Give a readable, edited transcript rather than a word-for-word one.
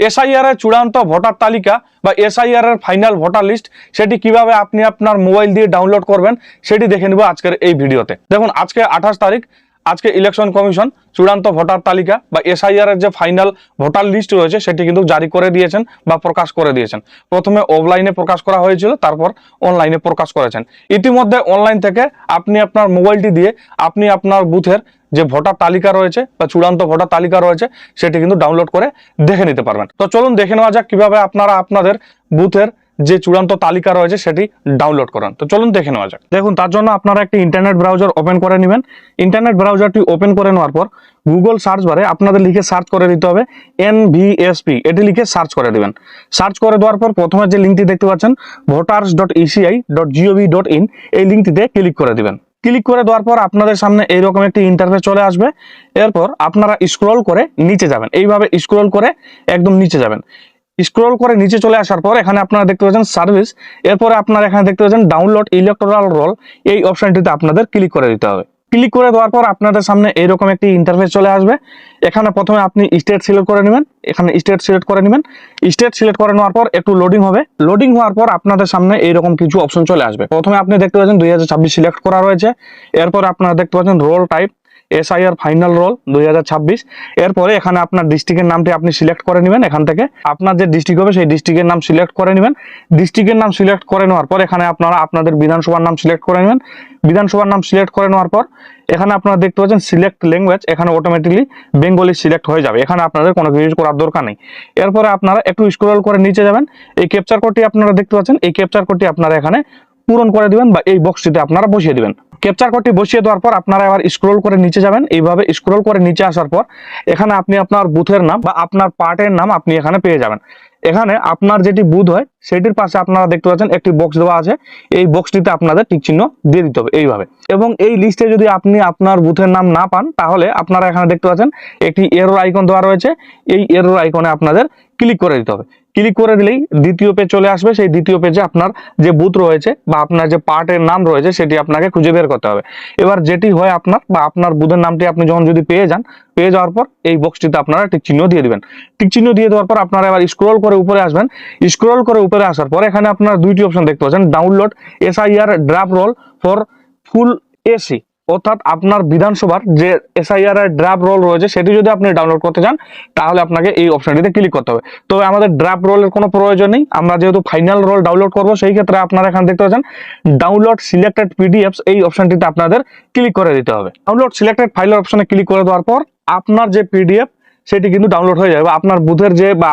SIR এর চূড়ান্ত voter তালিকা বা এসআইআর এর ফাইনাল ভোটার লিস্ট সেটি কিভাবে আপনি আপনার মোবাইল দিয়ে ডাউনলোড করবেন সেটি দেখে নিব আজকের এই ভিডিওতে। দেখুন, আজকে 28 তারিখ, আজকে ইলেকশন কমিশন চূড়ান্ত ভোটার তালিকা বা এসআইআর এর যে ফাইনাল ভোটার লিস্ট রয়েছে সেটি কিন্তু জারি করে দিয়েছেন বা প্রকাশ করে দিয়েছেন। প্রথমে অফলাইনে প্রকাশ করা হয়েছিল, তারপর অনলাইনে প্রকাশ করেছেন। ইতিমধ্যে অনলাইন থেকে আপনি আপনার মোবাইলটি দিয়ে আপনি আপনার বুথের যে ভোটার তালিকা রয়েছে বা চূড়ান্ত ভোটার তালিকা রয়েছে সেটি কিন্তু ডাউনলোড করে দেখে নিতে পারবেন। তো চলুন দেখে নেওয়া যাক কিভাবে আপনারা আপনাদের বুথের যে চূড়ান্ত তালিকা রয়েছে সেটি ডাউনলোড করেন। তো চলুন দেখে নেওয়া যাক। দেখুন, তার জন্য আপনারা একটি ইন্টারনেট ব্রাউজার ওপেন করে নেবেন। ইন্টারনেট ব্রাউজারটি ওপেন করে নেওয়ার পর গুগল সার্চ বারে আপনাদের লিখে সার্চ করে দিতে হবে NVSP, এটি লিখে সার্চ করে দিবেন। সার্চ করে দেওয়ার পর প্রথমে যে লিঙ্কটি দেখতে পাচ্ছেন voters.eci.gov.in, এই লিঙ্কটিতে ক্লিক করে দিবেন। ক্লিক করে দেওয়ার পর আপনাদের সামনে এইরকম একটি ইন্টারফেস চলে আসবে। এরপর আপনারা স্ক্রল করে নিচে যাবেন, এইভাবে স্ক্রল করে একদম নিচে যাবেন। স্ক্রল করে নিচে চলে আসার পর এখানে আপনারা দেখতে পাচ্ছেন সার্ভিস, এরপরে আপনারা এখানে দেখতে পাচ্ছেন ডাউনলোড ইলেকটোরাল রোল, এই অপশনটিতে আপনাদের ক্লিক করে দিতে হবে। ক্লিক করে দেওয়ার পর আপনাদের সামনে এইরকম একটি ইন্টারফেস চলে আসবে। এখানে প্রথমে আপনি স্টেট সিলেক্ট করে নেবেন, এখানে স্টেট সিলেক্ট করে নেবেন। স্টেট সিলেক্ট করে নেওয়ার পর একটু লোডিং হবে। লোডিং হওয়ার পর আপনাদের সামনে এইরকম কিছু অপশন চলে আসবে। প্রথমে আপনি দেখতে পাচ্ছেন 2026 সিলেক্ট করা রয়েছে। এরপর আপনারা দেখতে পাচ্ছেন role type SIR final role 2026। এরপরে এখানে আপনার ডিস্ট্রিক্টের নামটি আপনি সিলেক্ট করে নেবেন। এখান থেকে আপনার যে ডিস্ট্রিক্ট হবে সেই ডিস্ট্রিক্টের নাম সিলেক্ট করে নেবেন। ডিস্ট্রিক্টের নাম সিলেক্ট করে নেওয়ার পর এখানে আপনারা আপনাদের বিধানসভার নাম সিলেক্ট করে নেবেন। বিধানসভার নাম সিলেক্ট করে নেওয়ার পর এখানে আপনারা দেখতে পাচ্ছেন সিলেক্ট ল্যাঙ্গুয়েজ, এখানে অটোমেটিকলি বেঙ্গলি সিলেক্ট হয়ে যাবে। এখানে আপনাদের কোনো কিছু করার দরকার নেই। এরপরে আপনারা একটু স্ক্রল করে নিচে যাবেন। এই ক্যাপচার কোডটি আপনারা দেখতে পাচ্ছেন, এই ক্যাপচার কোডটি আপনারা এখানে পূরণ করে দিবেন বা এই বক্সটিতে আপনারা বসিয়ে দিবেন। ক্যাপচার কোডটি বসিয়ে দেওয়ার পর আপনারা এবার স্ক্রল করে নিচে যাবেন। এইভাবে স্ক্রল করে নিচে আসার পর এখানে আপনি আপনার বুথের নাম বা আপনার পার্টের নাম আপনি এখানে পেয়ে যাবেন। এখানে আপনার যেটি বুথ হয় সেটির পাশে আপনারা দেখতে পাচ্ছেন একটি বক্স দেওয়া আছে, এই বক্সটিতে আপনাদের টিক চিহ্ন দিয়ে দিতে হবে এইভাবে। এবং এই লিস্টে যদি আপনি আপনার বুথের নাম না পান তাহলে আপনারা এখানে দেখতে পাচ্ছেন একটি এরর আইকন দেওয়া রয়েছে, এই এরর আইকনে আপনাদের ক্লিক করে দিতে হবে। ক্লিক করে দিলেই দ্বিতীয় পেজ চলে আসবে। সেই দ্বিতীয় পেজে আপনার যে বুথ রয়েছে বা আপনার যে পার্টের নাম রয়েছে সেটি আপনাকে খুঁজে বের করতে হবে। এবার যেটি হয় আপনার বা আপনার বুথের নামটি আপনি যখন যদি পেয়ে যান, পেয়ে যাওয়ার পর এই বক্সটিতে আপনারা টিক চিহ্ন দিয়ে দিবেন। টিক চিহ্ন দিয়ে দেওয়ার পর আপনারা এবার স্ক্রল করে উপরে আসবেন। স্ক্রল করে উপরে আসার পর এখানে আপনারা দুইটি অপশন দেখতে পাচ্ছেন, download SIR draft roll for full AC, অর্থাৎ আপনার বিধানসভার যে এসআইআর এর ড্রাফট রোল রয়েছে সেটি যদি আপনি ডাউনলোড করতে চান তাহলে আপনাকে এই অপশনটিতে ক্লিক করতে হবে। তবে আমাদের ড্রাফট রোলের কোনো প্রয়োজন নেই, আমরা যেহেতু ফাইনাল রোল ডাউনলোড করব সেই ক্ষেত্রে আপনারা এখানে দেখতে পাচ্ছেন ডাউনলোড সিলেক্টেড পিডিএফস, এই অপশনটিতে আপনাদের ক্লিক করে দিতে হবে। ডাউনলোড সিলেক্টেড ফাইলের অপশনে ক্লিক করে দেওয়ার পর আপনার যে পিডিএফ সেটি কিন্তু ডাউনলোড হয়ে যাবে। আপনার বুথের যে বা